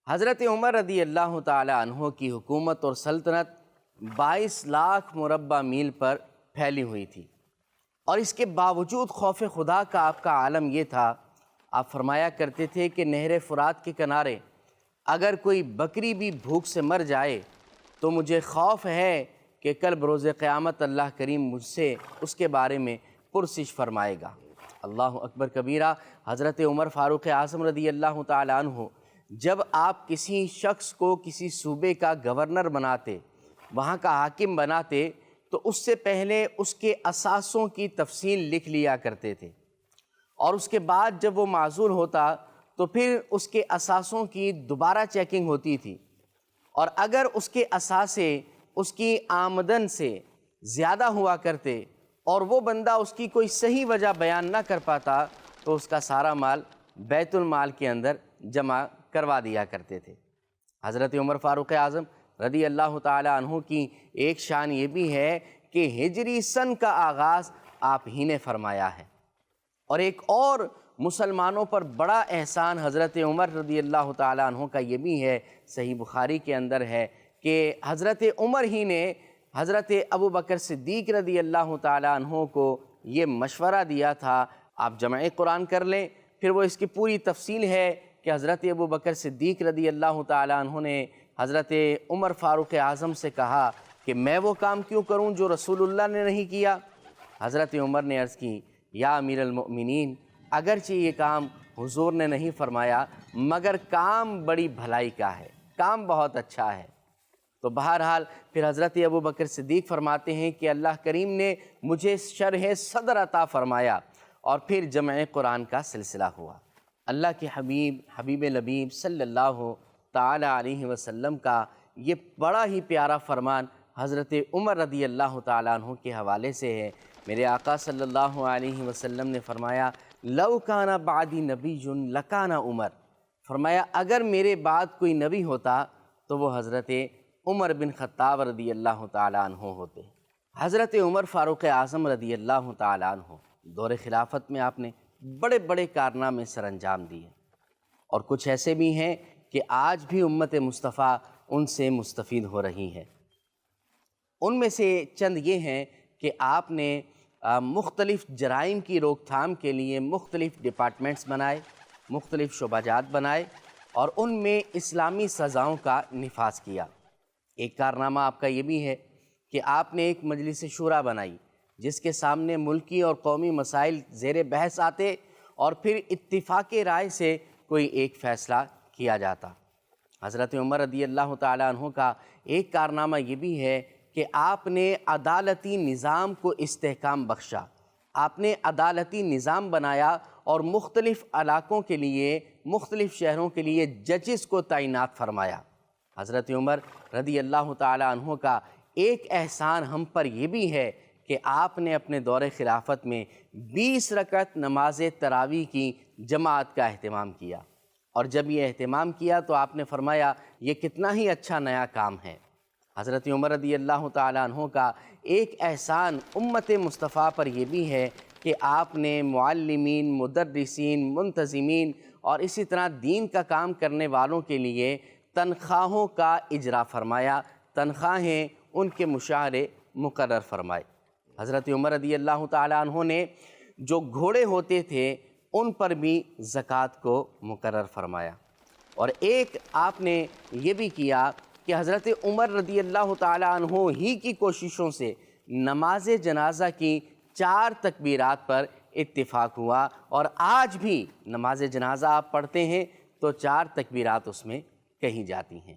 حضرت عمر رضی اللہ تعالی عنہ کی حکومت اور سلطنت 22 لاکھ مربع میل پر پھیلی ہوئی تھی، اور اس کے باوجود خوف خدا کا آپ کا عالم یہ تھا، آپ فرمایا کرتے تھے کہ نہر فرات کے کنارے اگر کوئی بکری بھی بھوک سے مر جائے تو مجھے خوف ہے کہ کل بروز قیامت اللہ کریم مجھ سے اس کے بارے میں پرسش فرمائے گا۔ اللہ اکبر کبیرہ۔ حضرت عمر فاروق اعظم رضی اللہ تعالی عنہ جب آپ کسی شخص کو کسی صوبے کا گورنر بناتے، وہاں کا حاکم بناتے، تو اس سے پہلے اس کے اثاثوں کی تفصیل لکھ لیا کرتے تھے، اور اس کے بعد جب وہ معزول ہوتا تو پھر اس کے اثاثوں کی دوبارہ چیکنگ ہوتی تھی، اور اگر اس کے اثاثے اس کی آمدن سے زیادہ ہوا کرتے اور وہ بندہ اس کی کوئی صحیح وجہ بیان نہ کر پاتا تو اس کا سارا مال بیت المال کے اندر جمع کروا دیا کرتے تھے۔ حضرت عمر فاروق اعظم رضی اللہ تعالی عنہ کی ایک شان یہ بھی ہے کہ ہجری سن کا آغاز آپ ہی نے فرمایا ہے، اور ایک اور مسلمانوں پر بڑا احسان حضرت عمر رضی اللہ تعالی عنہ کا یہ بھی ہے، صحیح بخاری کے اندر ہے کہ حضرت عمر ہی نے حضرت ابو بکر صدیق رضی اللہ تعالی عنہ کو یہ مشورہ دیا تھا، آپ جمع قرآن کر لیں، پھر وہ اس کی پوری تفصیل ہے کہ حضرت ابو بکر صدیق رضی اللہ تعالی عنہ نے حضرت عمر فاروق اعظم سے کہا کہ میں وہ کام کیوں کروں جو رسول اللہ نے نہیں کیا؟ حضرت عمر نے عرض کی، یا امیر المؤمنین، اگرچہ یہ کام حضور نے نہیں فرمایا مگر کام بڑی بھلائی کا ہے، کام بہت اچھا ہے۔ تو بہرحال پھر حضرت ابو بکر صدیق فرماتے ہیں کہ اللہ کریم نے مجھے شرح صدر عطا فرمایا، اور پھر جمع قرآن کا سلسلہ ہوا۔ اللہ کے حبیب لبیب صلی اللہ تعالی علیہ وسلم کا یہ بڑا ہی پیارا فرمان حضرت عمر رضی اللہ تعالی عنہ کے حوالے سے ہے۔ میرے آقا صلی اللہ علیہ وسلم نے فرمایا، لو کان بعدی نبی لکان عمر، فرمایا اگر میرے بعد کوئی نبی ہوتا تو وہ حضرت عمر بن خطاب رضی اللہ تعالی عنہ ہوتے۔ حضرت عمر فاروق اعظم رضی اللہ تعالی عنہ دور خلافت میں آپ نے بڑے بڑے کارنامے سر انجام دیے، اور کچھ ایسے بھی ہیں کہ آج بھی امت مصطفیٰ ان سے مستفید ہو رہی ہے۔ ان میں سے چند یہ ہیں کہ آپ نے مختلف جرائم کی روک تھام کے لیے مختلف ڈپارٹمنٹس بنائے، مختلف شعبہ جات بنائے، اور ان میں اسلامی سزاؤں کا نفاذ کیا۔ ایک کارنامہ آپ کا یہ بھی ہے کہ آپ نے ایک مجلس شورا بنائی جس کے سامنے ملکی اور قومی مسائل زیر بحث آتے، اور پھر اتفاق رائے سے کوئی ایک فیصلہ کیا جاتا۔ حضرت عمر رضی اللہ تعالی عنہ کا ایک کارنامہ یہ بھی ہے کہ آپ نے عدالتی نظام کو استحکام بخشا، آپ نے عدالتی نظام بنایا اور مختلف علاقوں کے لیے، مختلف شہروں کے لیے ججز کو تعینات فرمایا۔ حضرت عمر رضی اللہ تعالی عنہ کا ایک احسان ہم پر یہ بھی ہے کہ آپ نے اپنے دور خلافت میں 20 رکعت نماز تراویح کی جماعت کا اہتمام کیا، اور جب یہ اہتمام کیا تو آپ نے فرمایا یہ کتنا ہی اچھا نیا کام ہے۔ حضرت عمر رضی اللہ تعالی عنہ کا ایک احسان امت مصطفیٰ پر یہ بھی ہے کہ آپ نے معلمین، مدرسین، منتظمین اور اسی طرح دین کا کام کرنے والوں کے لیے تنخواہوں کا اجرا فرمایا، تنخواہیں ان کے مشاہرے مقرر فرمائے۔ حضرت عمر رضی اللہ تعالی عنہ نے جو گھوڑے ہوتے تھے ان پر بھی زکوٰۃ کو مقرر فرمایا، اور ایک آپ نے یہ بھی کیا کہ حضرت عمر رضی اللہ تعالی عنہ ہی کی کوششوں سے نماز جنازہ کی 4 تکبیرات پر اتفاق ہوا، اور آج بھی نماز جنازہ آپ پڑھتے ہیں تو 4 تکبیرات اس میں کہی جاتی ہیں۔